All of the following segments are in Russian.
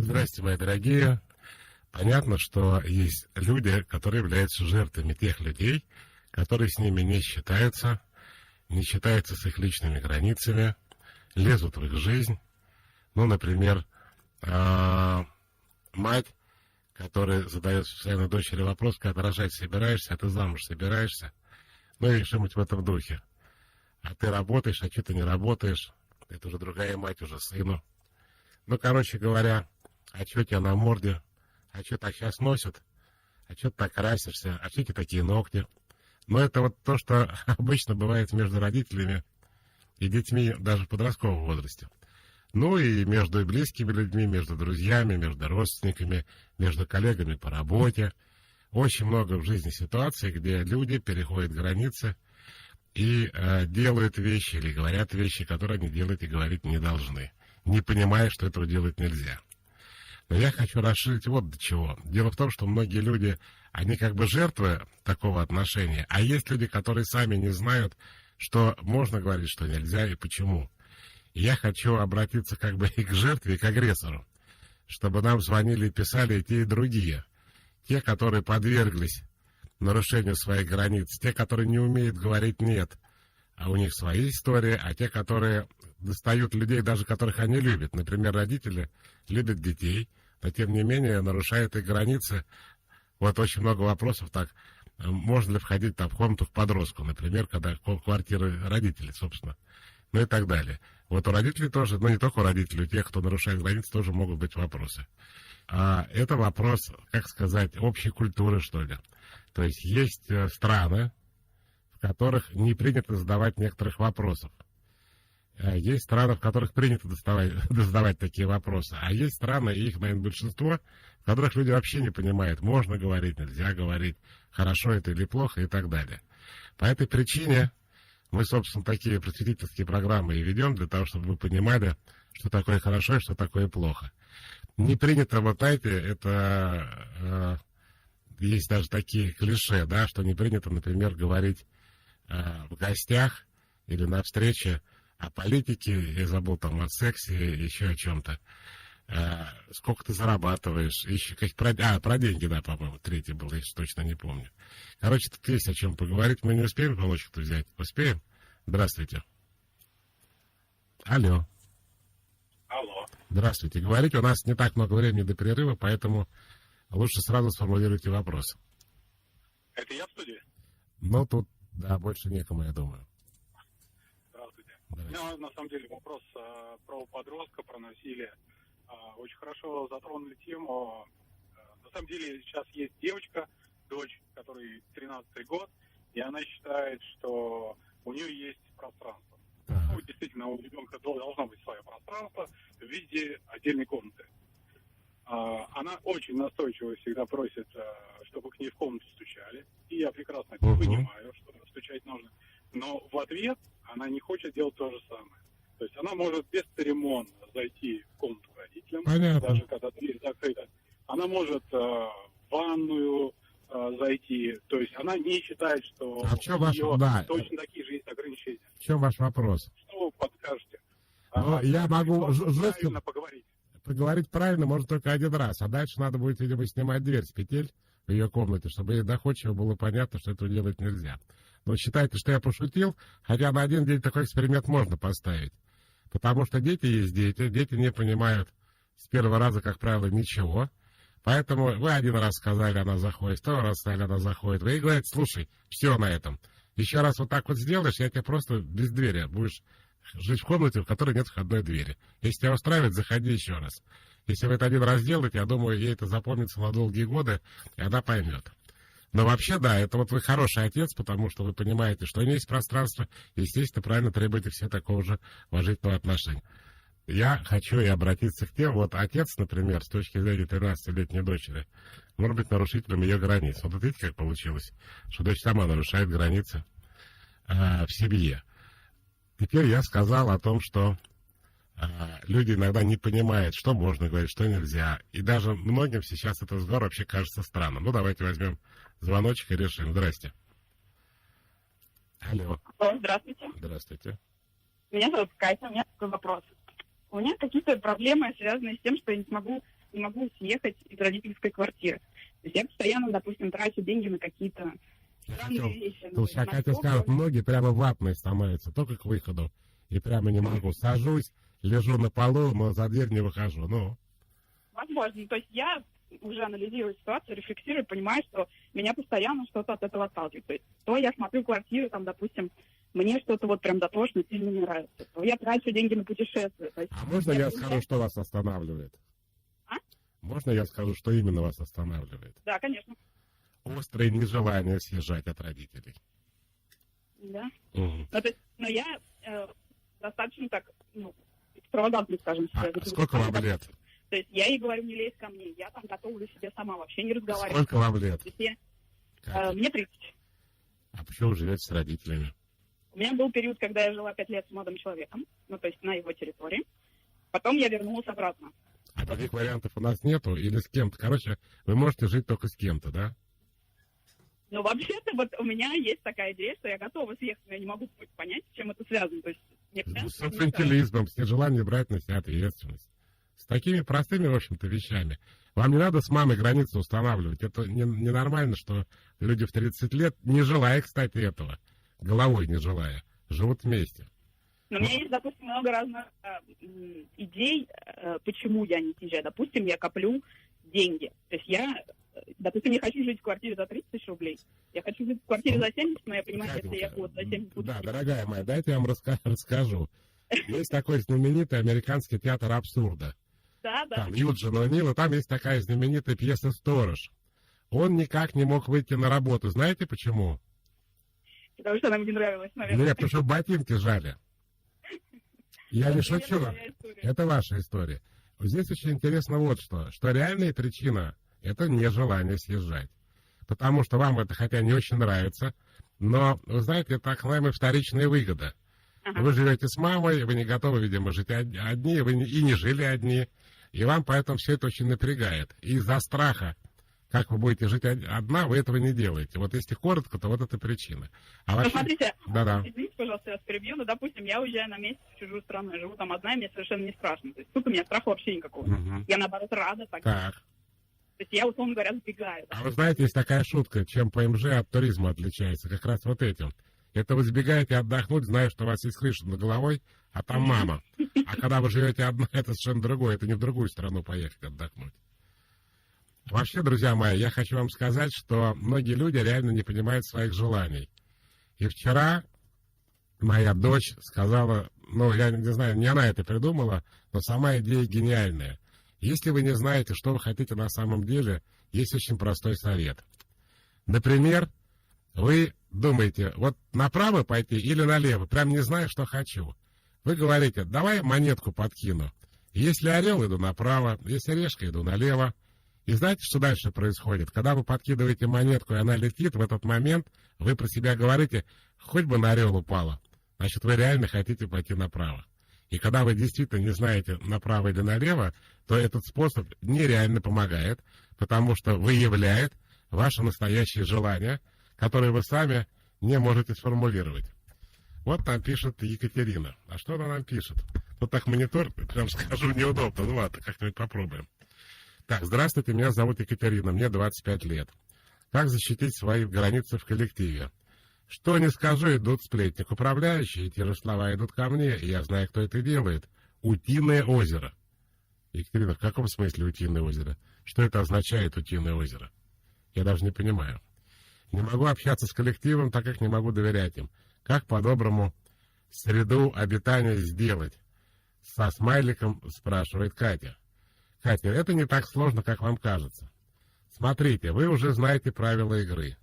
Здрасте, мои дорогие. Понятно, что есть люди, которые являются жертвами тех людей, которые с ними не считаются с их личными границами, лезут в их жизнь. Ну, например, мать, которая задает своей дочери вопрос, когда рожать собираешься, а ты замуж собираешься, ну и что-нибудь в этом духе. А ты работаешь, а что ты не работаешь? Это уже другая мать, уже сыну. Ну, короче говоря, а что тебя на морде? А что так сейчас носят? А что ты так красишься? А что тебе такие ногти? Но это вот то, что обычно бывает между родителями и детьми даже в подростковом возрасте. Ну и между близкими людьми, между друзьями, между родственниками, между коллегами по работе. Очень много в жизни ситуаций, где люди переходят границы и делают вещи или говорят вещи, которые они делать и говорить не должны, не понимая, что этого делать нельзя. Но я хочу расширить вот до чего. Дело в том, что многие люди, они как бы жертвы такого отношения, а есть люди, которые сами не знают, что можно говорить, что нельзя и почему. И я хочу обратиться как бы и к жертве, и к агрессору, чтобы нам звонили и писали и те, и другие. Те, которые подверглись нарушению своих границ, те, которые не умеют говорить «нет», а у них свои истории, а те, которые достают людей, даже которых они любят. Например, родители любят детей, но тем не менее нарушают их границы. Вот очень много вопросов так. Можно ли входить там в комнату к подростку, например, когда квартира родителей, собственно, ну и так далее. Вот у родителей тоже, ну не только у родителей, у тех, кто нарушает границы, тоже могут быть вопросы. А это вопрос, как сказать, общей культуры, что ли. То есть есть страны, в которых не принято задавать некоторых вопросов. Есть страны, в которых принято задавать такие вопросы. А есть страны, и их, наверное, большинство, в которых люди вообще не понимают, можно говорить, нельзя говорить, хорошо это или плохо и так далее. По этой причине мы, собственно, такие просветительские программы и ведем, для того, чтобы вы понимали, что такое хорошо и что такое плохо. Не принято, вот знаете, это есть даже такие клише, да, что не принято, например, говорить в гостях или на встрече о политике, я забыл там о сексе, еще о чем-то. Сколько ты зарабатываешь, еще про деньги, да, по-моему, третий был, я точно не помню. Короче, тут есть о чем поговорить. Мы не успеем колочек-то взять? Успеем? Здравствуйте. Алло. Алло. Здравствуйте. Говорите, у нас не так много времени до перерыва, поэтому лучше сразу сформулируйте вопрос. Это я в студии? Ну, тут, да, больше некому, я думаю. Здравствуйте. Давайте. У меня, на самом деле, вопрос про подростка, про насилие. Очень хорошо затронули тему. На самом деле, сейчас есть девочка, дочь, которой 13 год, и она считает, что у нее есть пространство. Ну, действительно, у ребенка должно быть свое пространство в виде отдельной комнаты. Она очень настойчиво всегда просит, чтобы к ней в комнату стучали. И я прекрасно понимаю, что стучать нужно. Но в ответ она не хочет делать то же самое. То есть она может бесцеремонно зайти в комнату к родителям, даже когда дверь закрыта. Она может в ванную зайти. То есть она не считает, что в чем ваш... точно такие же есть ограничения. В чем ваш вопрос? Что вы подскажете? Я могу жестко поговорить правильно, может, только один раз. А дальше надо будет, видимо, снимать дверь с петель в ее комнате, чтобы ей доходчиво было понятно, что этого делать нельзя. Но считайте, что я пошутил, хотя на один день такой эксперимент можно поставить. Потому что дети есть дети не понимают с первого раза, как правило, ничего. Поэтому вы один раз сказали, она заходит, второй раз сказали, она заходит. Вы ей говорите, слушай, все на этом. Еще раз вот так вот сделаешь, я тебя просто без двери будешь жить в комнате, в которой нет входной двери. Если тебя устраивает, заходи еще раз. Если вы это один раз делаете, я думаю, ей это запомнится на долгие годы, и она поймет. Но вообще, да, это вот вы хороший отец, потому что вы понимаете, что у нее есть пространство, и, естественно, правильно требуете все такого же уважительного отношения. Я хочу и обратиться к тем, вот отец, например, с точки зрения 13-летней дочери, может быть нарушителем ее границ. Вот видите, как получилось, что дочь сама нарушает границы в семье. Теперь я сказал о том, что люди иногда не понимают, что можно говорить, что нельзя. И даже многим сейчас этот разговор вообще кажется странным. Ну, давайте возьмем звоночек и решим. Здрасте. Алло. Здравствуйте. Здравствуйте. Меня зовут Катя, у меня такой вопрос. У меня какие-то проблемы, связанные с тем, что я не смогу не могу съехать из родительской квартиры. То есть я постоянно, допустим, трачу деньги на какие-то странные вещи. Тут сейчас Катя скажет, многие прямо ватные становятся, только к выходу. И прямо не могу. Сажусь, лежу на полу, но за дверь не выхожу. Ну. Возможно. То есть я уже анализирую ситуацию, рефлексирую, понимаю, что меня постоянно что-то от этого отталкивает. То есть то я смотрю квартиру, там, допустим, мне что-то вот прям дотошно сильно не нравится. То я трачу деньги на путешествия. То есть А можно я скажу, что вас останавливает? А? Можно я скажу, что именно вас останавливает? Да, конечно. Острое нежелание съезжать от родителей. Да. Угу. Но я достаточно так, экстравагантно, скажем. Сколько вам лет? То есть я ей говорю, не лезь ко мне, я там готовлю себе сама, вообще не разговариваю. Сколько вам лет? Мне 30. А почему вы живете с родителями? У меня был период, когда я жила 5 лет с молодым человеком, то есть на его территории. Потом я вернулась обратно. А других вариантов у нас нету? Или с кем-то? Короче, вы можете жить только с кем-то, да? Ну, вообще-то, вот у меня есть такая идея, что я готова съехать, но я не могу понять, с чем это связано. То есть, с инфантилизмом, с нежеланием брать на себя ответственность. С такими простыми, в общем-то, вещами. Вам не надо с мамой границу устанавливать. Это ненормально, что люди в 30 лет, не желая, кстати, этого, головой не желая, живут вместе. Но у меня есть, допустим, много разных идей, почему я не съезжаю. Допустим, я коплю деньги. То есть я, допустим, не хочу жить в квартире за 30 тысяч рублей. Я хочу жить в квартире за 70, но я понимаю, если я вот за 70 буду... Да, дорогая моя, дайте я вам расскажу. Есть такой знаменитый американский театр абсурда. Да. Там Юджин О'Нил, и там есть такая знаменитая пьеса «Сторож». Он никак не мог выйти на работу. Знаете почему? Потому что она мне не нравилась, наверное. Нет, потому что ботинки жали. Я не шучу. Это ваша история. Здесь очень интересно вот что реальная причина – это нежелание съезжать. Потому что вам это хотя не очень нравится, но, вы знаете, это так называемая вторичная выгода. Ага. Вы живете с мамой, вы не готовы, видимо, жить одни, вы и не жили одни, и вам поэтому все это очень напрягает. И из-за страха, как вы будете жить одна, вы этого не делаете. Вот если коротко, то вот это причина. А вообще... Смотрите, да. Извините, пожалуйста, я вас перебью, но, допустим, я уезжаю на месяц в чужую страну, я живу там одна, и мне совершенно не страшно. То есть тут у меня страха вообще никакого. Угу. Я, наоборот, рада так. Так. То есть я, условно говоря, сбегаю. А вы знаете, есть такая шутка, чем ПМЖ от туризма отличается, как раз вот этим. Это вы сбегаете отдохнуть, зная, что у вас есть крыша над головой, а там мама. А когда вы живете одна, это совершенно другое, это не в другую страну поехать отдохнуть. Вообще, друзья мои, я хочу вам сказать, что многие люди реально не понимают своих желаний. И вчера моя дочь сказала, я не знаю, не она это придумала, но сама идея гениальная. Если вы не знаете, что вы хотите на самом деле, есть очень простой совет. Например, вы думаете, вот направо пойти или налево, прям не знаю, что хочу. Вы говорите, давай монетку подкину. Если орел, иду направо, если решка, иду налево. И знаете, что дальше происходит? Когда вы подкидываете монетку, и она летит, в этот момент вы про себя говорите, хоть бы на орел упала. Значит, вы реально хотите пойти направо. И когда вы действительно не знаете, направо или налево, то этот способ нереально помогает, потому что выявляет ваше настоящее желание, которое вы сами не можете сформулировать. Вот там пишет Екатерина. А что она нам пишет? Вот так монитор, прям скажу, неудобно. Ну ладно, как-нибудь попробуем. Так, здравствуйте, меня зовут Екатерина, мне 25 лет. Как защитить свои границы в коллективе? Что не скажу, идут сплетни к управляющей, те же слова идут ко мне, и я знаю, кто это делает. Утиное озеро. Екатерина, в каком смысле утиное озеро? Что это означает, утиное озеро? Я даже не понимаю. Не могу общаться с коллективом, так как не могу доверять им. Как по-доброму среду обитания сделать? Со смайликом спрашивает Катя. Катя, это не так сложно, как вам кажется. Смотрите, вы уже знаете правила игры.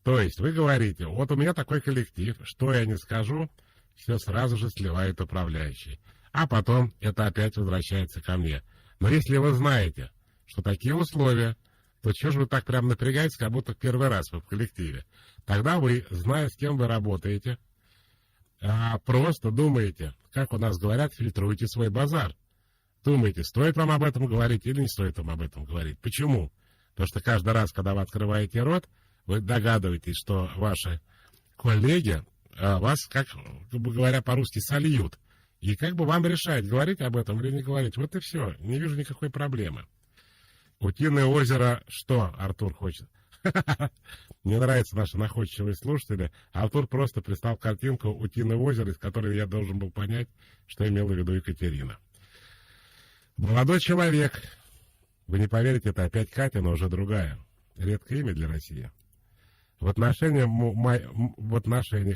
То есть вы говорите, вот у меня такой коллектив, что я не скажу, все сразу же сливает управляющий. А потом это опять возвращается ко мне. Но если вы знаете, что такие условия, то чего же вы так прям напрягаетесь, как будто первый раз вы в коллективе? Тогда вы, зная, с кем вы работаете, просто думаете, как у нас говорят, фильтруйте свой базар. Думаете, стоит вам об этом говорить или не стоит вам об этом говорить. Почему? Потому что каждый раз, когда вы открываете рот, вы догадываетесь, что ваши коллеги вас, как бы говоря по-русски, сольют. И как бы вам решать, говорить об этом или не говорить. Вот и все. Не вижу никакой проблемы. Утиное озеро что, Артур хочет? Мне нравятся наши находчивые слушатели. Артур просто прислал картинку «Утиное озеро», из которой я должен был понять, что имела в виду Екатерина. Молодой человек. Вы не поверите, это опять Катя, но уже другая. Редкое имя для России. В отношениях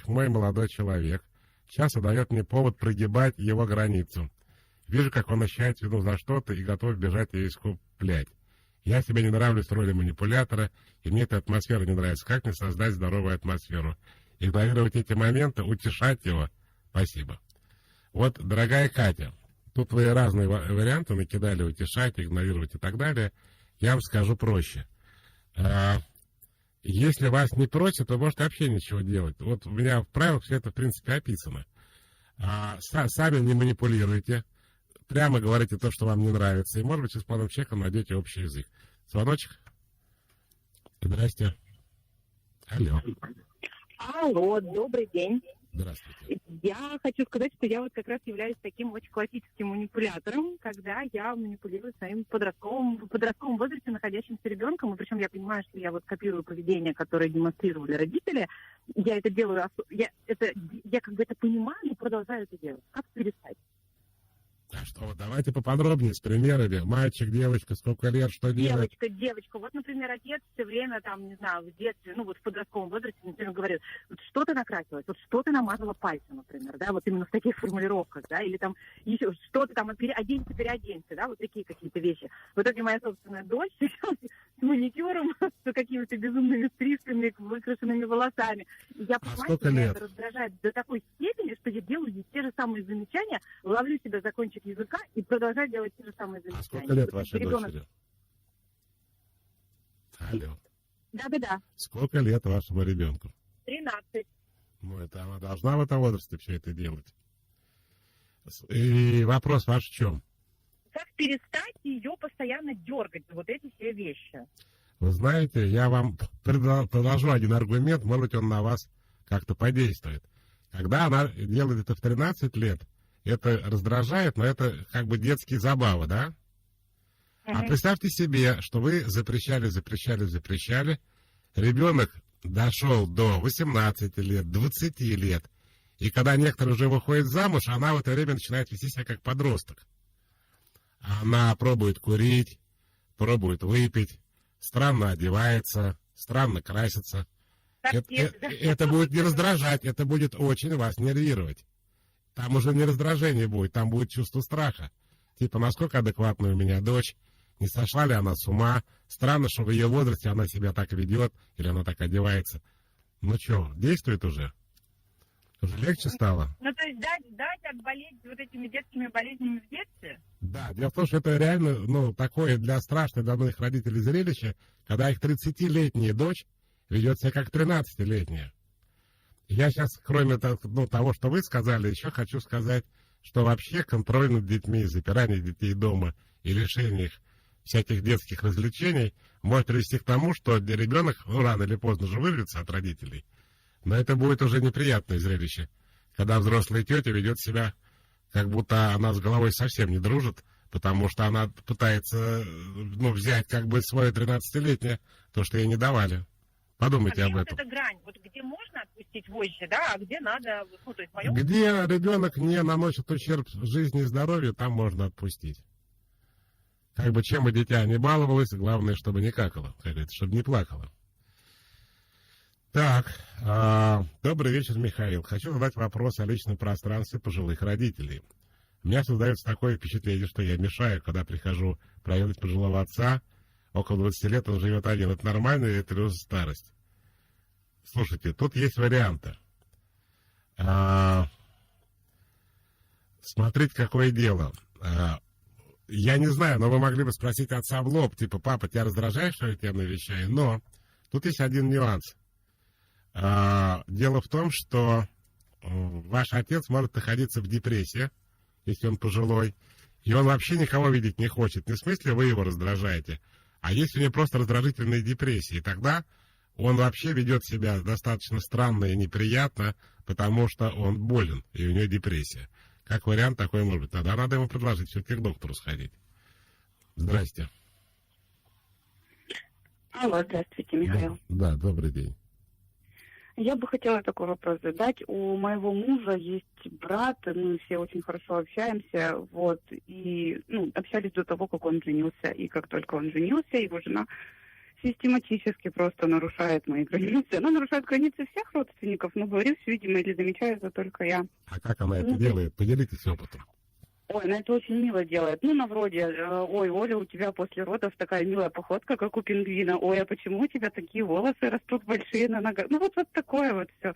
мой молодой человек часто дает мне повод прогибать его границу. Вижу, как он ощущает вину за что-то и готов бежать и искуплять. Я себе не нравлюсь в роли манипулятора, и мне эта атмосфера не нравится. Как мне создать здоровую атмосферу? Игнорировать эти моменты, утешать его? Спасибо. Вот, дорогая Катя, тут вы разные варианты накидали: утешать, игнорировать и так далее. Я вам скажу проще. Если вас не просят, вы можете вообще ничего делать. Вот у меня в правилах все это, в принципе, описано. Сами не манипулируйте. Прямо говорите то, что вам не нравится. И, может быть, с молодым человеком найдете общий язык. Звоночек. Здрасте. Алло. Алло, добрый день. Здравствуйте. Я хочу сказать, что я вот как раз являюсь таким очень классическим манипулятором, когда я манипулирую своим в подростковом возрасте находящимся ребенком, и причем я понимаю, что я вот копирую поведение, которое демонстрировали родители. Я это делаю, я как бы это понимаю, но продолжаю это делать. Как перестать? А что, вот давайте поподробнее, с примерами. Мальчик, девочка, сколько лет, что делать? Девочка. Вот, например, отец все время, там, не знаю, в детстве, ну, вот в подростковом возрасте, например, говорит, вот что ты накрасилась, вот что ты намазала пальцем, например, да, вот именно в таких формулировках, да, или там еще что-то там, переоденься, да, вот такие какие-то вещи. В итоге моя собственная дочь сейчас с маникюром, с какими-то безумными стрижками, выкрашенными волосами. И я понимаю, что меня это раздражает до такой степени, что я делаю те же самые замечания, ловлю себя за кончик языка и продолжаю делать те же самые замечания. А сколько лет вашей дочери? Алло. Да. Сколько лет вашему ребенку? 13. Ну, это она должна в этом возрасте все это делать. И вопрос ваш в чем? Как перестать ее постоянно дергать за вот эти все вещи? Вы знаете, я вам предложу один аргумент, может быть, он на вас как-то подействует. Когда она делает это в 13 лет, это раздражает, но это как бы детские забавы, да? А представьте себе, что вы запрещали, ребенок дошел до 18 лет, 20 лет, и когда некоторые уже выходят замуж, она в это время начинает вести себя как подросток. Она пробует курить, пробует выпить, странно одевается, странно красится. Это будет не раздражать, это будет очень вас нервировать. Там уже не раздражение будет, там будет чувство страха. Типа, насколько адекватная у меня дочь, не сошла ли она с ума, странно, что в ее возрасте она себя так ведет, или она так одевается. Ну что, действует уже? Уже легче стало? Ну, то есть дать отболеть вот этими детскими болезнями в детстве? Да, дело в том, что это реально, ну, такое для страшное для многих родителей зрелище, когда их 30-летняя дочь ведет себя как 13-летняя. Я сейчас, кроме того, что вы сказали, еще хочу сказать, что вообще контроль над детьми, запирание детей дома и лишение их всяких детских развлечений может привести к тому, что ребенок, рано или поздно же вырвется от родителей. Но это будет уже неприятное зрелище, когда взрослая тетя ведет себя, как будто она с головой совсем не дружит, потому что она пытается, взять как бы свое 13-летнее, то, что ей не давали. Подумайте об этом. Вот эта грань, вот где можно отпустить вожжи, да, а где надо, то есть мое... Где ребенок не наносит ущерб жизни и здоровью, там можно отпустить. Как бы чем бы дитя не баловалось, главное, чтобы не какало, как говорится, чтобы не плакало. Так, добрый вечер, Михаил. Хочу задать вопрос о личном пространстве пожилых родителей. У меня создается такое впечатление, что я мешаю, когда прихожу проведать пожилого отца. Около 20 лет он живет один. Это нормально или это уже старость? Слушайте, тут есть варианты. Смотрите, какое дело. Я не знаю, но вы могли бы спросить отца в лоб, типа, папа, тебя раздражает, что я тебя навещаю? Но тут есть один нюанс. Дело в том, что ваш отец может находиться в депрессии, если он пожилой, и он вообще никого видеть не хочет. Не в смысле вы его раздражаете, а если у него просто раздражительная депрессия, и тогда он вообще ведет себя достаточно странно и неприятно, потому что он болен, и у него депрессия. Как вариант такой может быть. Тогда надо ему предложить все-таки к доктору сходить. Здрасте. Алло, здравствуйте, Михаил. Да, добрый день. Я бы хотела такой вопрос задать. У моего мужа есть брат, мы все очень хорошо общаемся, вот, и, общались до того, как он женился. И как только он женился, его жена систематически просто нарушает мои границы. Она нарушает границы всех родственников, но говорю, видимо, или замечаю это только я. А как она это делает? Поделитесь опытом. Ой, она это очень мило делает. На вроде, ой, Оля, у тебя после родов такая милая походка, как у пингвина. Ой, а почему у тебя такие волосы растут большие на ногах? Вот такое вот все.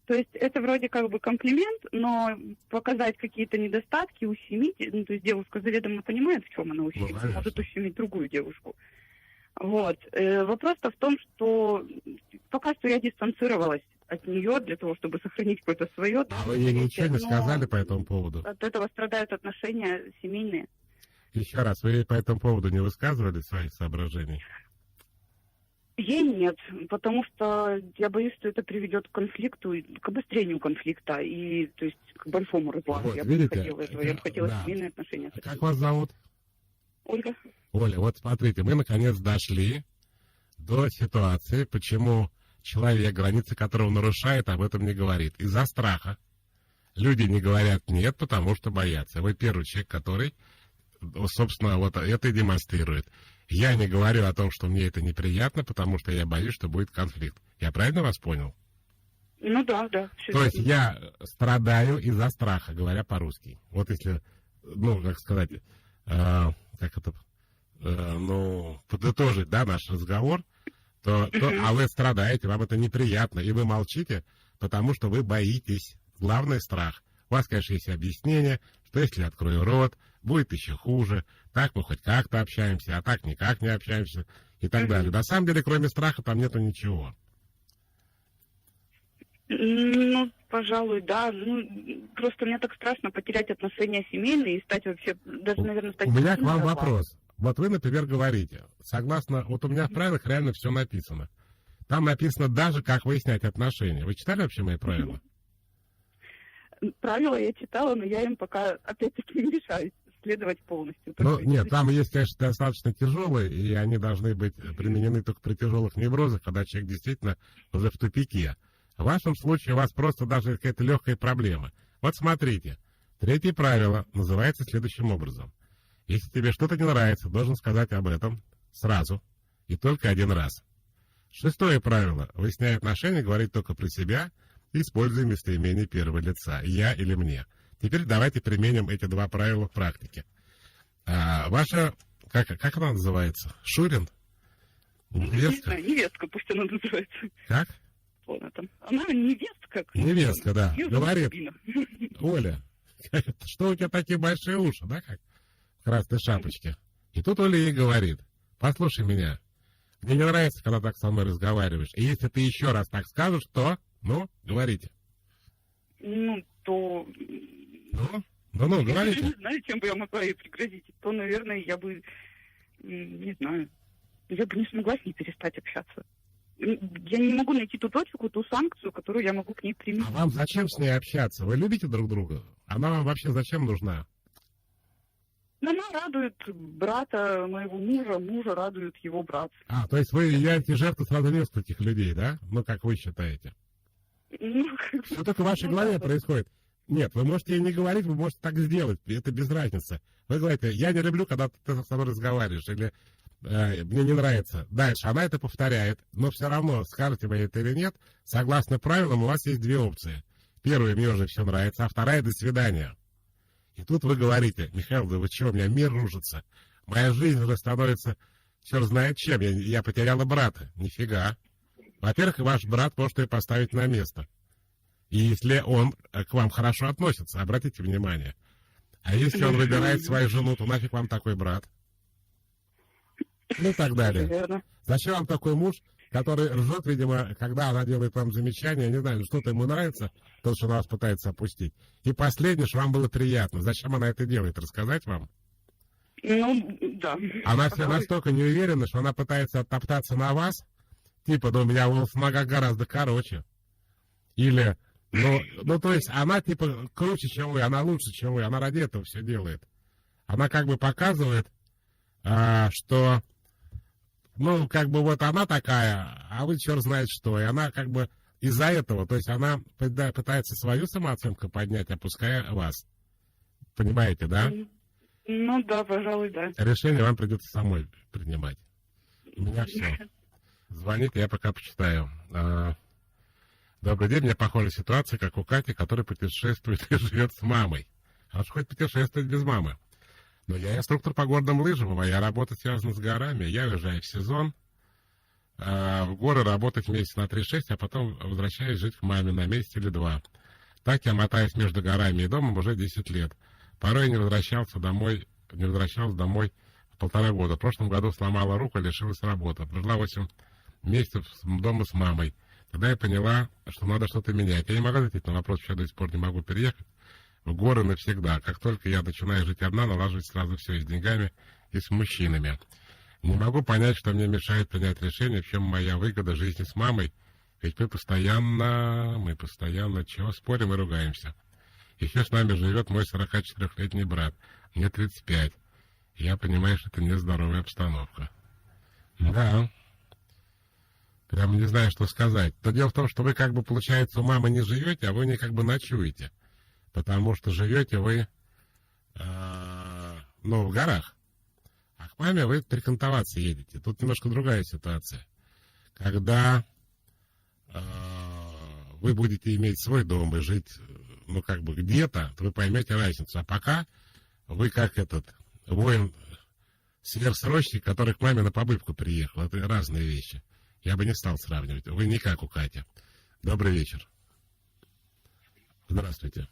То есть это вроде как бы комплимент, но показать какие-то недостатки, ущемить, то есть девушка заведомо понимает, в чем она ущемит, может ущемить другую девушку. Вот. Вопрос-то в том, что пока что я дистанцировалась от нее для того, чтобы сохранить какое-то свое. А вы ей ничего не сказали по этому поводу? От этого страдают отношения семейные. Еще раз, вы ей по этому поводу не высказывали своих соображений? Ей нет, потому что я боюсь, что это приведет к конфликту, к обострению конфликта и, то есть, к большому разладу. Вот, я видите, бы не хотела этого. Я бы хотела да. семейные отношения. А как вас зовут? Ольга. Оля, вот смотрите, мы наконец дошли до ситуации, почему человек, границы которого нарушает, об этом не говорит. Из-за страха. Люди не говорят «нет», потому что боятся. Вы первый человек, который, собственно, вот это и демонстрирует. Я не говорю о том, что мне это неприятно, потому что я боюсь, что будет конфликт. Я правильно вас понял? Да. То есть я страдаю из-за страха, говоря по-русски. Вот если, как сказать, подытожить, да, наш разговор, а вы страдаете, вам это неприятно, и вы молчите, потому что вы боитесь. Главный страх. У вас, конечно, есть объяснение, что если я открою рот, будет еще хуже, так мы хоть как-то общаемся, а так никак не общаемся, и так далее. На самом деле, кроме страха, там нету ничего. Пожалуй, да. Просто мне так страшно потерять отношения семейные и стать вообще, даже, наверное, стать... У меня к вам вопрос. Вот вы, например, говорите, согласно, вот у меня в правилах реально все написано. Там написано даже, как выяснять отношения. Вы читали вообще мои правила? Правила я читала, но я им пока, опять-таки, не решаюсь следовать полностью. Нет, там есть, конечно, достаточно тяжелые, и они должны быть применены только при тяжелых неврозах, когда человек действительно уже в тупике. В вашем случае у вас просто даже какая-то легкая проблема. Вот смотрите, 3 правило называется следующим образом. Если тебе что-то не нравится, должен сказать об этом сразу и только 1 раз. 6 правило. Выясняя отношения, говорить только про себя, используя местоимение первого лица. Я или мне. Теперь давайте применим эти 2 правила в практике. Ваша, как она называется? Шурин? Невестка? Не знаю, невестка, пусть она называется. Как? Она невестка. Невестка, да. Говорит, Оля, что у тебя такие большие уши, да, как в красной шапочке? И тут Оля ей говорит, послушай меня, мне не нравится, когда так со мной разговариваешь. И если ты еще раз так скажешь, то, говорите. Говорите. Я не знаю, чем бы я могла ей пригрозить. То, наверное, я бы, не знаю, я бы не смогла с ней перестать общаться. Я не могу найти ту точку, ту санкцию, которую я могу к ней применить. А вам зачем с ней общаться? Вы любите друг друга? Она вам вообще зачем нужна? Она радует брата моего мужа радует его брат. То есть вы являетесь жертвой сразу нескольких людей, да? Как вы считаете? Что только в вашей голове происходит? Нет, вы можете ей не говорить, вы можете так сделать, это без разницы. Вы говорите, я не люблю, когда ты со мной разговариваешь, или мне не нравится. Дальше, она это повторяет, но все равно, скажете вы это или нет, согласно правилам, у вас есть 2 опции. Первая, мне уже все нравится, а вторая, до свидания. И тут вы говорите, Михаил, да вы чего, у меня мир рушится, моя жизнь уже становится, черт знает чем, я потеряла брата. Нифига. Во-первых, ваш брат может ее поставить на место. И если он к вам хорошо относится, обратите внимание. А если он выбирает свою жену, то нафиг вам такой брат? И так далее. Зачем вам такой муж, который ржет, видимо, когда она делает вам замечание, я не знаю, что-то ему нравится, то, что она вас пытается опустить. И последнее, что вам было приятно. Зачем она это делает? Рассказать вам? Да. Она все настолько не уверена, что она пытается оттоптаться на вас, типа, да у меня волос в ногах гораздо короче. Или Ну, то есть она типа круче, чем вы, она лучше, чем вы, она ради этого все делает. Она как бы показывает, что, ну, как бы вот она такая, а вы черт знает что. И она как бы из-за этого, то есть она пытается свою самооценку поднять, опуская вас. Понимаете, да? Ну да, пожалуй, да. Решение вам придется самой принимать. У меня все. Звоните, я пока почитаю. Добрый день, мне похожая ситуация, как у Кати, которая путешествует и живет с мамой. А уж хоть путешествовать без мамы. Но я инструктор по горным лыжам, моя работа связана с горами. Я уезжаю в сезон в горы работать месяц на 3-6, а потом возвращаюсь жить к маме на месяц или 2. Так я мотаюсь между горами и домом уже 10 лет. Порой я не возвращался домой 1,5 года. В прошлом году сломала руку и лишилась работы. Прожила 8 месяцев дома с мамой. Тогда я поняла, что надо что-то менять. Я не могу ответить на вопрос, почему я до сих пор не могу переехать в горы навсегда. Как только я начинаю жить одна, налаживается сразу все и с деньгами, и с мужчинами. Не могу понять, что мне мешает принять решение, в чем моя выгода жизни с мамой. Ведь мы постоянно, чего спорим и ругаемся. Еще с нами живет мой 44-летний брат. Мне 35. Я понимаю, что это нездоровая обстановка. Да. Прямо не знаю, что сказать. Но дело в том, что вы как бы, получается, у мамы не живете, а вы не как бы ночуете. Потому что живете вы, в горах. А к маме вы перекантоваться едете. Тут немножко другая ситуация. Когда вы будете иметь свой дом и жить, где-то, то вы поймете разницу. А пока вы как воин сверхсрочник, который к маме на побывку приехал. Это разные вещи. Я бы не стал сравнивать. Вы не как у Кати. Добрый вечер. Здравствуйте.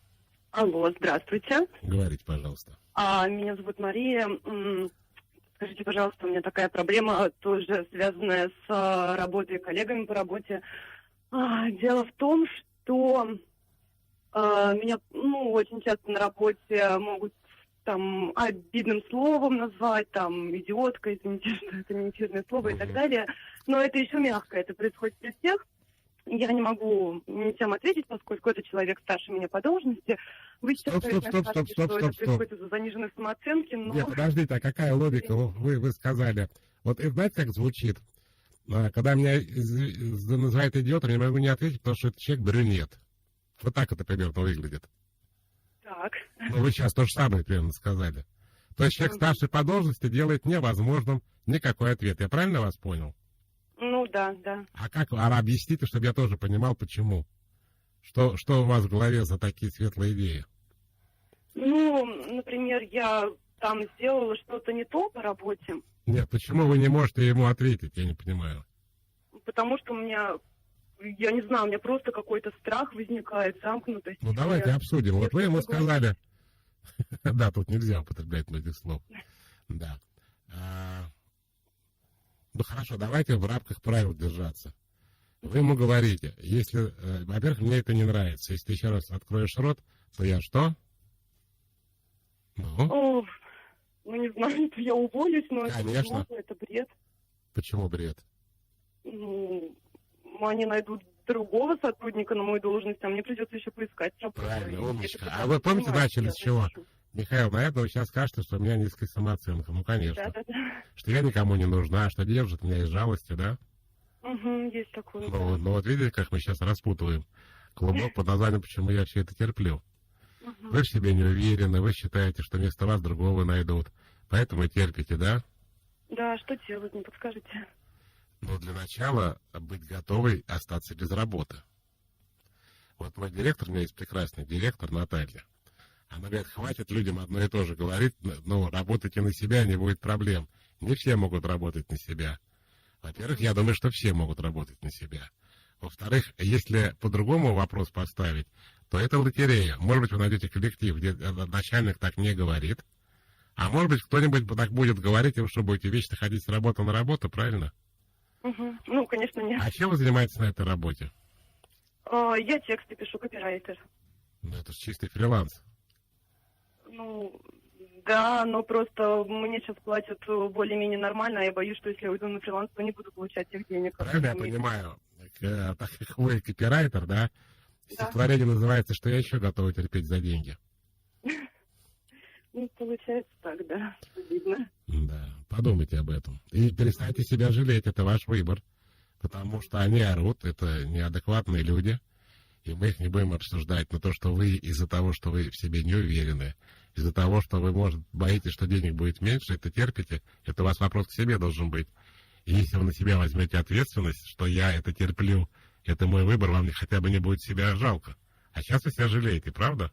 Алло, здравствуйте. Говорите, пожалуйста. Меня зовут Мария. Скажите, пожалуйста, у меня такая проблема, тоже связанная с работой и коллегами по работе. Дело в том, что меня очень часто на работе могут там обидным словом назвать, там, идиотка, извините, что это неэфирное слово и так далее. Но это еще мягко, это происходит при всех. Я не могу ничем ответить, поскольку это человек старше меня по должности. Вы сейчас скажете, что это происходит из-за заниженной самооценки, но... Нет, подождите, а какая логика? Вы сказали. Вот знаете, как звучит? Когда меня называют идиотом, я не могу не ответить, потому что этот человек брюнет. Вот так это примерно выглядит. Так. Ну, вы сейчас то же самое примерно сказали. То есть человек старший по должности делает невозможным никакой ответ. Я правильно вас понял? Ну, да. А как? Объясните, чтобы я тоже понимал, почему. Что у вас в голове за такие светлые идеи? Например, я там сделала что-то не то по работе. Нет, почему вы не можете ему ответить, я не понимаю. Потому что у меня, я не знаю, у меня просто какой-то страх возникает, замкнутость. Ну, давайте обсудим. Вот вы ему сказали... Да, тут нельзя употреблять многих слов. Да. Ну, хорошо, давайте в рамках правил держаться. Вы ему говорите, если... Во-первых, мне это не нравится. Если ты еще раз откроешь рот, то я что? Не знаю, я уволюсь, но конечно. Это бред. Почему бред? Они найдут другого сотрудника на мою должность, а мне придется еще поискать работу. Правильно, умничка. А вы помните, начали с чего? Михаил, наверное, вы сейчас скажете, что у меня низкая самооценка. Ну, конечно. Да. Что я никому не нужна, что держит меня из жалости, да? Есть такое. Ну, вот видите, как мы сейчас распутываем клубок под названием «Почему я все это терплю». Вы в себе не уверены, вы считаете, что вместо вас другого найдут. Поэтому терпите, да? Да, что делать, не подскажете? Ну, для начала быть готовой остаться без работы. Вот мой директор, у меня есть прекрасный директор Наталья. Она говорит, хватит людям одно и то же говорить, работайте на себя, не будет проблем. Не все могут работать на себя. Во-первых, я думаю, что все могут работать на себя. Во-вторых, если по-другому вопрос поставить, то это лотерея. Может быть, вы найдете коллектив, где начальник так не говорит, а может быть, кто-нибудь так будет говорить, и вы что, будете вечно ходить с работы на работу, правильно? Ну, конечно, нет. А чем вы занимаетесь на этой работе? Я тексты пишу, копирайтер. Ну, это же чистый фриланс. Да, но просто мне сейчас платят более-менее нормально, а я боюсь, что если я уйду на фриланс, то не буду получать тех денег. Правильно я понимаю? Так как вы копирайтер, да? Стихотворение называется «Что я еще готова терпеть за деньги». Ну, получается так, да. Видно. Да, подумайте об этом. И перестаньте себя жалеть, это ваш выбор. Потому что они орут, это неадекватные люди. И мы их не будем обсуждать. Но то, что вы из-за того, что вы в себе не уверены, из-за того, что вы, может, боитесь, что денег будет меньше, это терпите, это у вас вопрос к себе должен быть. И если вы на себя возьмете ответственность, что я это терплю, это мой выбор, вам хотя бы не будет себя жалко. А сейчас вы себя жалеете, правда?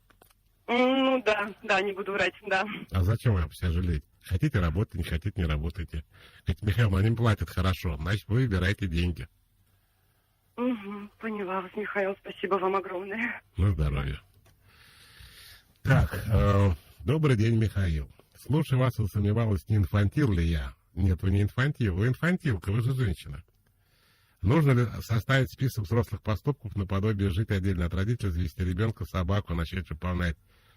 Ну, да, не буду врать, да. А зачем вы себя жалеть? Хотите работать, не хотите, не работайте. Говорит, Михаил, они платят хорошо, значит, вы выбираете деньги. Угу, поняла вас, Михаил, спасибо вам огромное. На здоровье. Так, добрый день, Михаил. Слушай вас, засомневалась, не инфантил ли я. Нет, вы не инфантил, вы инфантилка, вы же женщина. Нужно ли составить список взрослых поступков наподобие жить отдельно от родителей, завести ребенка, собаку, начать выполнять?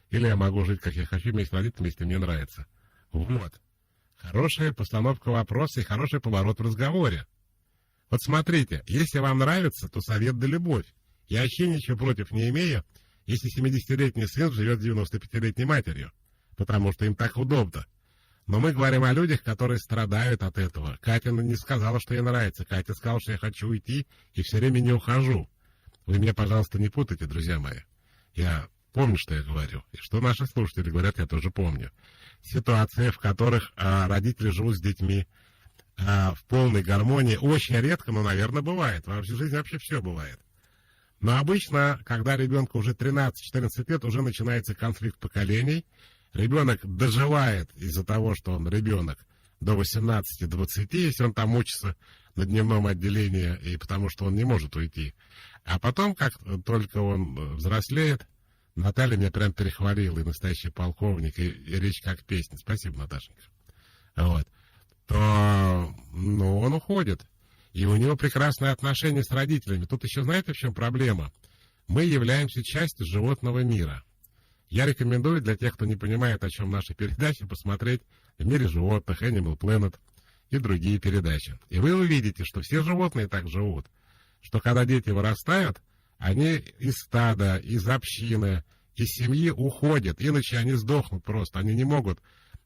Или я могу жить, как я хочу, вместе с родителями, если мне нравится? Вот. Хорошая постановка вопроса и хороший поворот в разговоре. Вот смотрите, если вам нравится, то совет да любовь. Я вообще ничего против не имею, если 70-летний сын живет с 95-летней матерью, потому что им так удобно. Но мы говорим о людях, которые страдают от этого. Катя не сказала, что ей нравится. Катя сказала, что я хочу уйти и все время не ухожу. Вы меня, пожалуйста, не путайте, друзья мои. Я помню, что я говорю. И что наши слушатели говорят, я тоже помню. Ситуации, в которых родители живут с детьми в полной гармонии, очень редко, но, наверное, бывает. В жизни вообще все бывает. Но обычно, когда ребенку уже 13-14 лет, уже начинается конфликт поколений. Ребенок доживает из-за того, что он ребенок, до 18-20, если он там учится на дневном отделении, и потому что он не может уйти. А потом, как только он взрослеет, Наталья меня прям перехвалила, и настоящий полковник, и речь как песня. Спасибо, Наташенька. Вот. То, ну, он уходит. И у него прекрасные отношения с родителями. Тут еще, знаете, в чем проблема? Мы являемся частью животного мира. Я рекомендую для тех, кто не понимает, о чем наши передачи, посмотреть «В мире животных», Animal Planet и другие передачи. И вы увидите, что все животные так живут, что когда дети вырастают, они из стада, из общины, из семьи уходят, иначе они сдохнут просто. Они не могут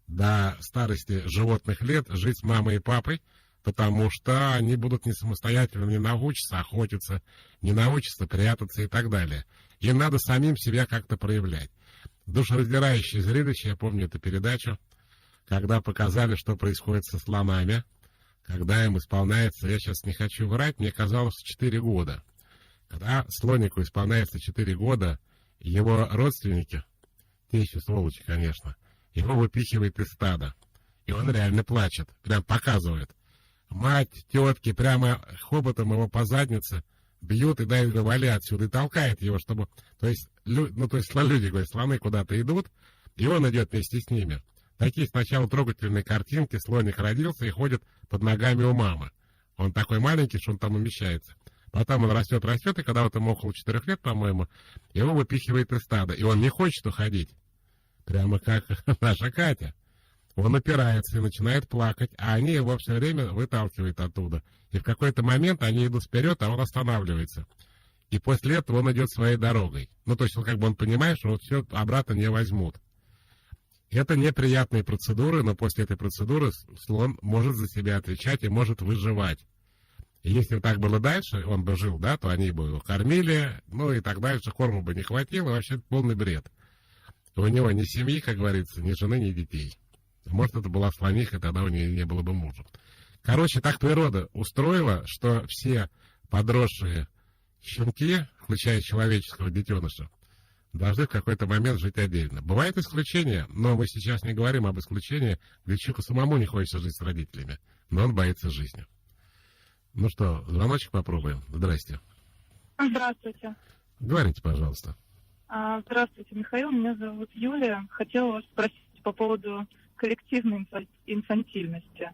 до старости животных лет жить с мамой и папой, потому что они будут не самостоятельно, не научатся охотиться, не научатся прятаться и так далее. Им надо самим себя как-то проявлять. Душераздирающее зрелище, я помню эту передачу, когда показали, что происходит со слонами, когда им исполняется, я сейчас не хочу врать, мне казалось, 4 года. Когда слонику исполняется 4 года, его родственники, те еще сволочи, конечно, его выпихивает из стада. И он реально плачет, прям показывает. Мать, тетки прямо хоботом его по заднице бьют и дают его вали отсюда, и толкает его, чтобы... То есть люди, говорят, слоны куда-то идут, и он идет вместе с ними. Такие сначала трогательные картинки, слоник родился и ходит под ногами у мамы. Он такой маленький, что он там умещается. Потом он растет, и когда вот ему около 4 лет, по-моему, его выпихивает из стада, и он не хочет уходить. Прямо как наша Катя. Он опирается и начинает плакать, а они его все время выталкивают оттуда. И в какой-то момент они идут вперед, а он останавливается. И после этого он идет своей дорогой. Ну, то есть, он понимает, что вот все обратно не возьмут. Это неприятные процедуры, но после этой процедуры слон может за себя отвечать и может выживать. И если так было дальше, он бы жил, да, то они бы его кормили, ну и так дальше, корма бы не хватило, вообще полный бред. У него ни семьи, как говорится, ни жены, ни детей. Может, это была слониха, тогда у нее не было бы мужа. Короче, так природа устроила, что все подросшие щенки, включая человеческого детеныша, должны в какой-то момент жить отдельно. Бывают исключения, но мы сейчас не говорим об исключении, где человеку самому не хочется жить с родителями, но он боится жизни. Ну что, звоночек попробуем. Здрасте. Здравствуйте. Говорите, пожалуйста. Здравствуйте, Михаил. Меня зовут Юлия. Хотела вас спросить по поводу коллективной инфантильности.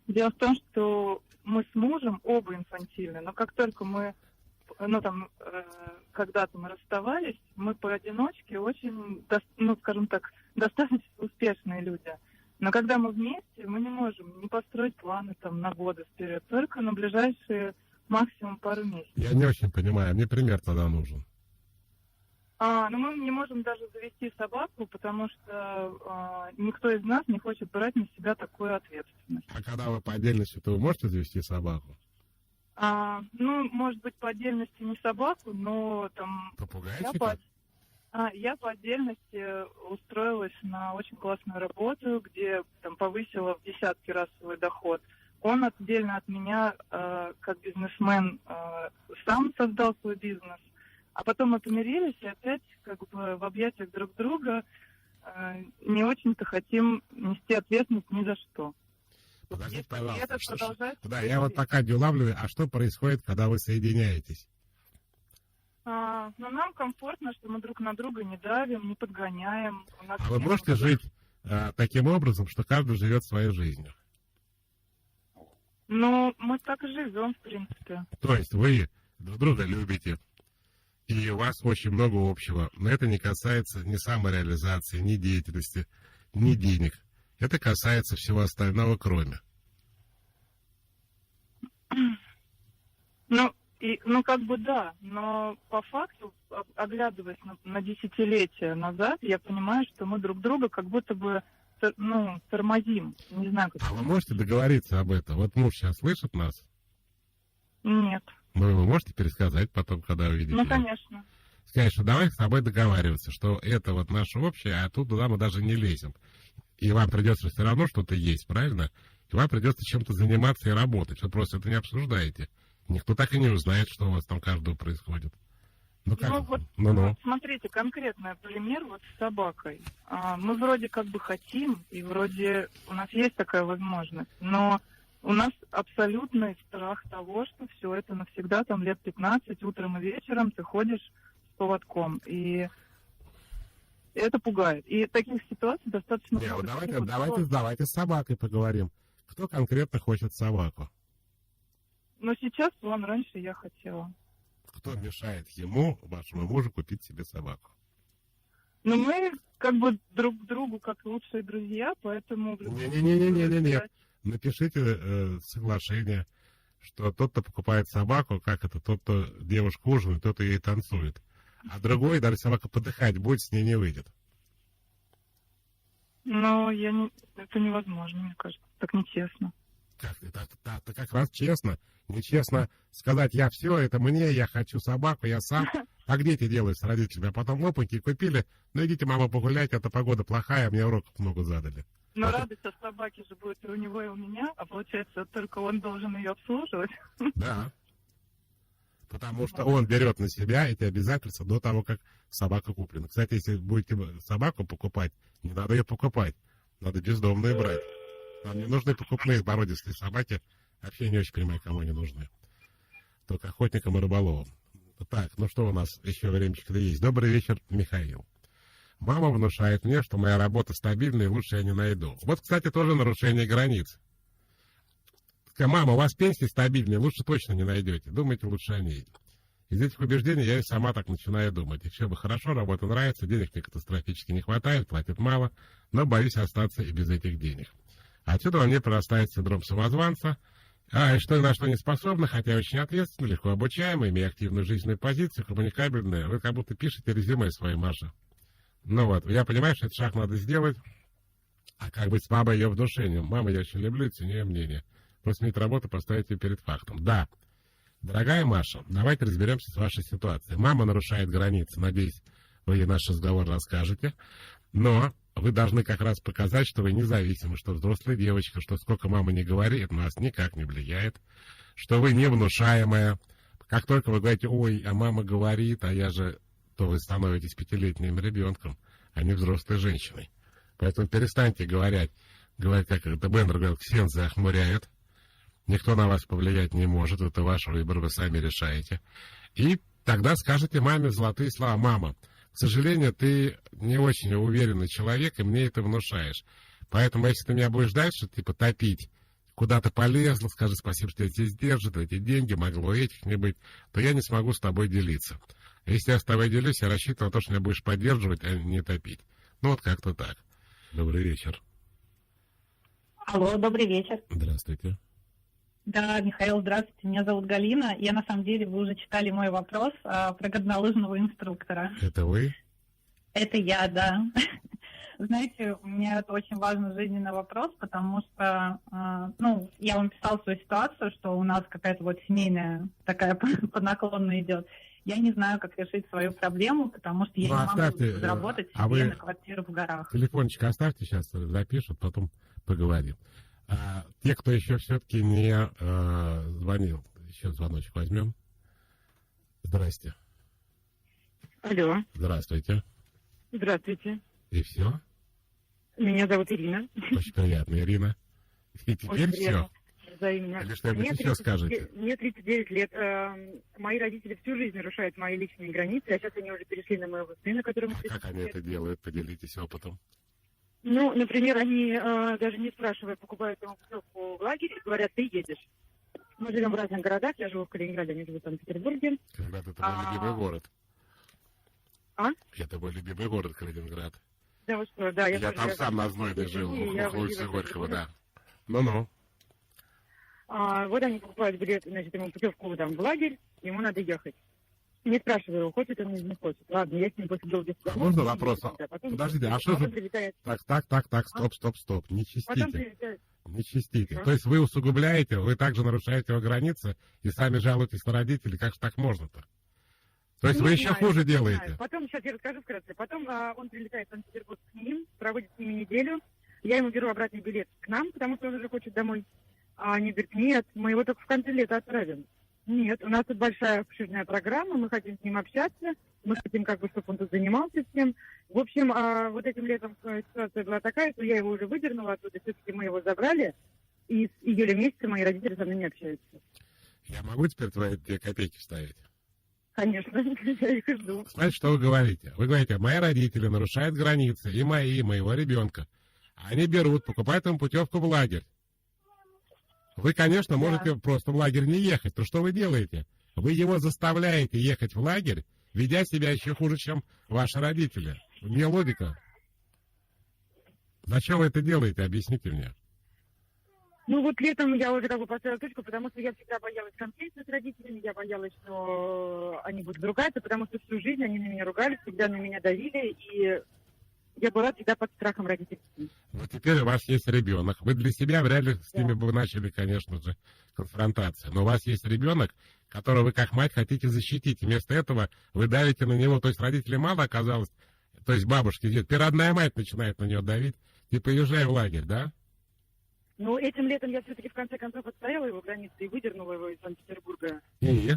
Дело в том, что мы с мужем оба инфантильны, но как только мы, когда-то мы расставались, мы поодиночке очень, скажем так, достаточно успешные люди. Но когда мы вместе, мы не можем не построить планы на годы вперед, только на ближайшие максимум пару месяцев. Я не очень понимаю, мне пример тогда нужен. Но мы не можем даже завести собаку, потому что никто из нас не хочет брать на себя такую ответственность. А когда вы по отдельности, то вы можете завести собаку? Может быть, по отдельности не собаку, но там... Попугайчика? Я по отдельности устроилась на очень классную работу, где там повысила в десятки раз свой доход. Он отдельно от меня, как бизнесмен, сам создал свой бизнес. А потом мы помирились и опять как бы в объятиях друг друга не очень-то хотим нести ответственность ни за что. Подождите, Это пожалуйста. продолжается. Да, я вот пока не улавливаю, а что происходит, когда вы соединяетесь? Но нам комфортно, что мы друг на друга не давим, не подгоняем. А вы можете жить таким образом, что каждый живет своей жизнью? Мы так и живем, в принципе. То есть вы друг друга любите, и у вас очень много общего. Но это не касается ни самореализации, ни деятельности, ни денег. Это касается всего остального, кроме. Да, но по факту, оглядываясь на десятилетия назад, я понимаю, что мы друг друга как будто бы, тормозим. Не знаю, как. А вы можете договориться об этом? Вот муж сейчас слышит нас? Нет. Вы можете пересказать потом, когда увидите его? Конечно. Сказать, что давай с тобой договариваться, что это вот наше общее, а тут туда мы даже не лезем. И вам придется все равно что-то есть, правильно? И вам придется чем-то заниматься и работать. Вы просто это не обсуждаете. Никто так и не узнает, что у вас там каждого происходит. Смотрите, конкретный пример вот с собакой. Мы вроде как бы хотим, и вроде у нас есть такая возможность, но у нас абсолютный страх того, что все это навсегда, там лет 15, утром и вечером ты ходишь с поводком, и это пугает. И таких ситуаций достаточно много. Давайте с собакой поговорим. Кто конкретно хочет собаку? Сейчас раньше я хотела. Кто мешает ему, вашему мужу, купить себе собаку? Мы как бы друг другу как лучшие друзья, поэтому... Не. Напишите соглашение, что тот, кто покупает собаку, как это, тот, кто девушку ужинает, тот ей танцует. А другой, даже собака подыхать будет, с ней не выйдет. Это невозможно, мне кажется. Так нечестно. Это как раз честно. Нечестно сказать, я все, это мне, я хочу собаку, я сам. Так дети делают с родителями. А потом опаньки купили, идите, мама, погуляйте, это погода плохая, мне уроков много задали. Но радость от собаки же будет и у него, и у меня, а получается, только он должен ее обслуживать. Да. Потому что он берет на себя эти обязательства до того, как собака куплена. Кстати, если будете собаку покупать, не надо ее покупать. Надо бездомные брать. Нам не нужны покупные породистые собаки. Вообще не очень понимаю, кому они нужны. Только охотникам и рыболовам. Так, что у нас еще времечко-то есть? Добрый вечер, Михаил. Мама внушает мне, что моя работа стабильная, и лучше я не найду. Вот, кстати, тоже нарушение границ. Мама, у вас пенсии стабильные, лучше точно не найдете. Думайте лучше о ней. Из этих убеждений я и сама так начинаю думать. И все бы хорошо, работа нравится, денег мне катастрофически не хватает, платит мало, но боюсь остаться и без этих денег. Отсюда во мне прорастает синдром самозванца, и что на что не способна, хотя очень ответственно, легко обучаемая, имея активную жизненную позицию, коммуникабельная. Вы как будто пишете резюме своей Маше. Я понимаю, что этот шаг надо сделать, а как быть с мамой ее внушением? Мама, я очень люблю, ценю ее мнение. Просто сменить работу, поставить ее перед фактом. Да, дорогая Маша, давайте разберемся с вашей ситуацией. Мама нарушает границы, надеюсь, вы ей наш разговор расскажете, но вы должны как раз показать, что вы независимы, что взрослая девочка, что сколько мама не говорит, на вас никак не влияет, что вы не внушаемая. Как только вы говорите, ой, а мама говорит, а я же, то вы становитесь 5-летним ребенком, а не взрослой женщиной. Поэтому перестаньте говорить, как это Бендер говорил, ксензы охмуряют. Никто на вас повлиять не может, это ваш выбор, вы сами решаете. И тогда скажете маме золотые слова. Мама, к сожалению, ты не очень уверенный человек, и мне это внушаешь. Поэтому, если ты меня будешь дальше, топить, куда ты полезла, скажи спасибо, что я тебя сдержит, эти деньги, могло этих не быть, то я не смогу с тобой делиться. Если я с тобой делюсь, я рассчитываю на то, что меня будешь поддерживать, а не топить. Как-то так. Добрый вечер. Алло, добрый вечер. Здравствуйте. Да, Михаил, здравствуйте. Меня зовут Галина. Я, на самом деле, вы уже читали мой вопрос про горнолыжного инструктора. Это вы? Это я, да. Знаете, у меня это очень важный жизненный вопрос, потому что, я вам писала свою ситуацию, что у нас какая-то вот семейная такая по наклонной идет. Я не знаю, как решить свою проблему, потому что я не могу заработать себе на квартиру в горах. Телефончик оставьте, сейчас запишут, потом поговорим. Те, кто еще все-таки не звонил, еще звоночек возьмем. Здрасте. Алло. Здравствуйте. Здравствуйте. И все? Меня зовут Ирина. Очень приятно, Ирина. И теперь все. Взаимно. Или что-нибудь еще скажете? Мне 39 лет. Мои родители всю жизнь нарушают мои личные границы, а сейчас они уже перешли на моего сына, которому... Как они это делают? Поделитесь опытом. Ну, например, они, даже не спрашивая, покупают ему путевку в лагерь и говорят, ты едешь. Мы живем в разных городах, я живу в Калининграде, они живут в Санкт-Петербурге. Калининград — это мой любимый город. А? Это мой любимый город, Калининград. Да, вы что, да. Я там сам на Знойной жил, в улице Горького, да. Ну-ну. Вот они покупают билет, значит, ему путевку там в лагерь, ему надо ехать. Не спрашиваю его, хочет он или не хочет. Ладно, я с ним после долгих... Можно вопрос? Подождите, а что же... Так, стоп. Не чистите. Не чистите. То есть вы усугубляете, вы также нарушаете его границы и сами жалуетесь на родителей. Как же так можно-то? То есть вы еще хуже делаете. Потом, сейчас я расскажу вкратце. Потом он прилетает в Санкт-Петербург к ним, проводит с ними неделю. Я ему беру обратный билет к нам, потому что он уже хочет домой. А они говорят, нет, мы его только в конце лета отправим. Нет, у нас тут большая обширная программа, мы хотим с ним общаться, мы хотим, чтобы он тут занимался всем. В общем, вот этим летом ситуация была такая, что я его уже выдернула оттуда, все-таки мы его забрали, и с июля месяца мои родители со мной не общаются. Я могу теперь твои 2 копейки вставить? Конечно, я их и жду. Знаете, что вы говорите? Вы говорите, мои родители нарушают границы, и моего ребенка. Они берут, покупают ему путевку в лагерь. Вы, конечно, можете просто в лагерь не ехать. То что вы делаете? Вы его заставляете ехать в лагерь, ведя себя еще хуже, чем ваши родители. Где логика? Зачем вы это делаете? Объясните мне. Ну вот летом я уже поставила точку, потому что я всегда боялась конфликта с родителями, я боялась, что они будут ругаться, потому что всю жизнь они на меня ругались, всегда на меня давили, и я была всегда под страхом родителей. Ну, теперь у вас есть ребенок. Вы для себя вряд ли с ними бы начали, конечно же, конфронтацию. Но у вас есть ребенок, которого вы как мать хотите защитить. Вместо этого вы давите на него. То есть родителей мало оказалось. То есть бабушки, теперь родная мать начинает на него давить. Типа, езжай в лагерь, да? Ну, этим летом я все-таки в конце концов отстояла его границы и выдернула его из Санкт-Петербурга. И?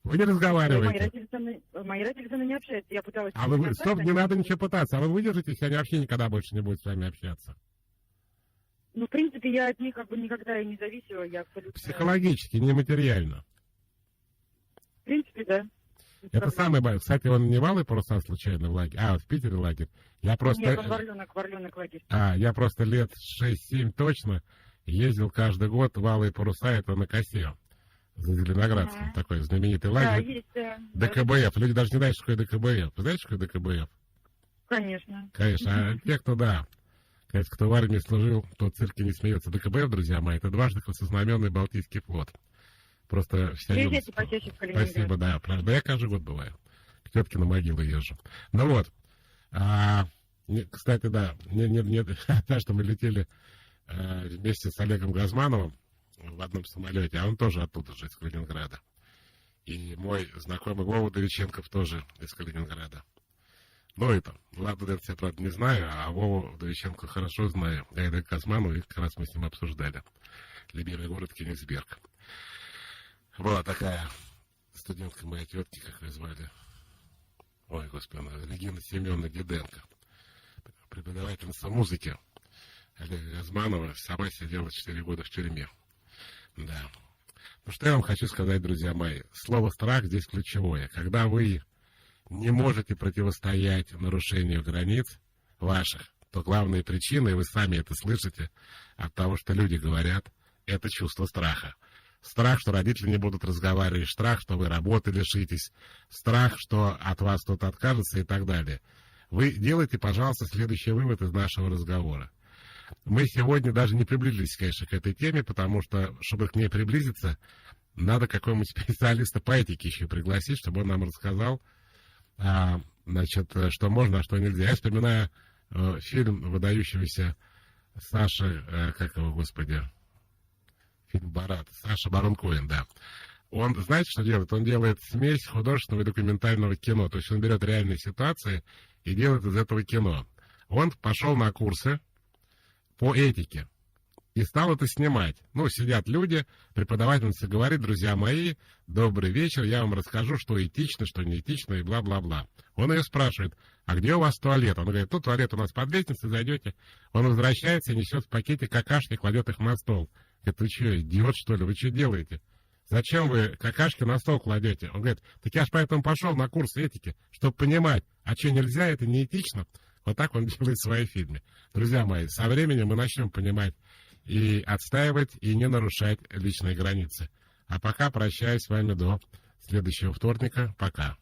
Вы не разговариваете. Мои родители со мной не общаются. Я пыталась... Стоп, не надо ничего пытаться. А вы выдержите, если они вообще никогда больше не будут с вами общаться? Ну, в принципе, я от них никогда и не зависела. Я абсолютно... Психологически, не материально. В принципе, да. Это самый большой. Кстати, он не валый паруса случайно в лагерь? В Питере лагерь. Нет, он Варленок лагерь. Я просто лет 6-7 точно ездил каждый год валые паруса, это на косе. За Зеленоградском, такой знаменитый лагерь. Да, есть, ДКБФ. Люди даже не знают, что такое ДКБФ. Вы знаете, что такое ДКБФ? Конечно. Конечно. А те, кто, конечно, кто в армии служил, тот в цирке не смеется. ДКБФ, друзья мои, это дважды краснознаменный Балтийский флот. Просто вся юность. Спасибо, да. Правда, я каждый год бываю. К тетке на могилу езжу. Ну вот. Кстати, да, что мы летели вместе с Олегом Газмановым в одном самолете, а он тоже оттуда же, из Калининграда. И мой знакомый Вова Довиченков тоже из Калининграда. Ну, это, ладно, я, правда, не знаю, а Вову Довиченко хорошо знаю. Я иду к Газманову, и как раз мы с ним обсуждали. Любимый город Кенигсберг. Была такая студентка моей тетки, как ее звали. Ой, господи, Регина Семеновна Диденко. Преподавательница музыки Олега Газманова. Сама сидела 4 года в тюрьме. Да. Ну, что я вам хочу сказать, друзья мои. Слово «страх» здесь ключевое. Когда вы не можете противостоять нарушению границ ваших, то главная причина, и вы сами это слышите, от того, что люди говорят, это чувство страха. Страх, что родители не будут разговаривать, страх, что вы работы лишитесь, страх, что от вас кто-то откажется и так далее. Вы делайте, пожалуйста, следующий вывод из нашего разговора. Мы сегодня даже не приблизились, конечно, к этой теме, потому что, чтобы к ней приблизиться, надо какого-нибудь специалиста по этике еще пригласить, чтобы он нам рассказал, значит, что можно, а что нельзя. Я вспоминаю фильм выдающегося Саши, как его, господи, фильм «Барат», Саша Барон Коэн, да. Он, знаете, что делает? Он делает смесь художественного и документального кино. То есть он берет реальные ситуации и делает из этого кино. Он пошел на курсы по этике и стал это снимать. Ну, сидят люди, преподавательница говорит: друзья мои, добрый вечер, я вам расскажу, что этично, что не этично, и бла-бла-бла. Он ее спрашивает: а где у вас туалет? Он говорит: ну, туалет у нас под лестницей, зайдете. Он возвращается и несет в пакете какашки, кладет их на стол. Говорит: вы что, идиот, что ли? Вы что делаете? Зачем вы какашки на стол кладете? Он говорит: так я ж поэтому пошел на курс этики, чтобы понимать, а что нельзя, это не этично. Вот так он делает в своей фильме. Друзья мои, со временем мы начнем понимать и отстаивать, и не нарушать личные границы. А пока прощаюсь с вами до следующего вторника. Пока.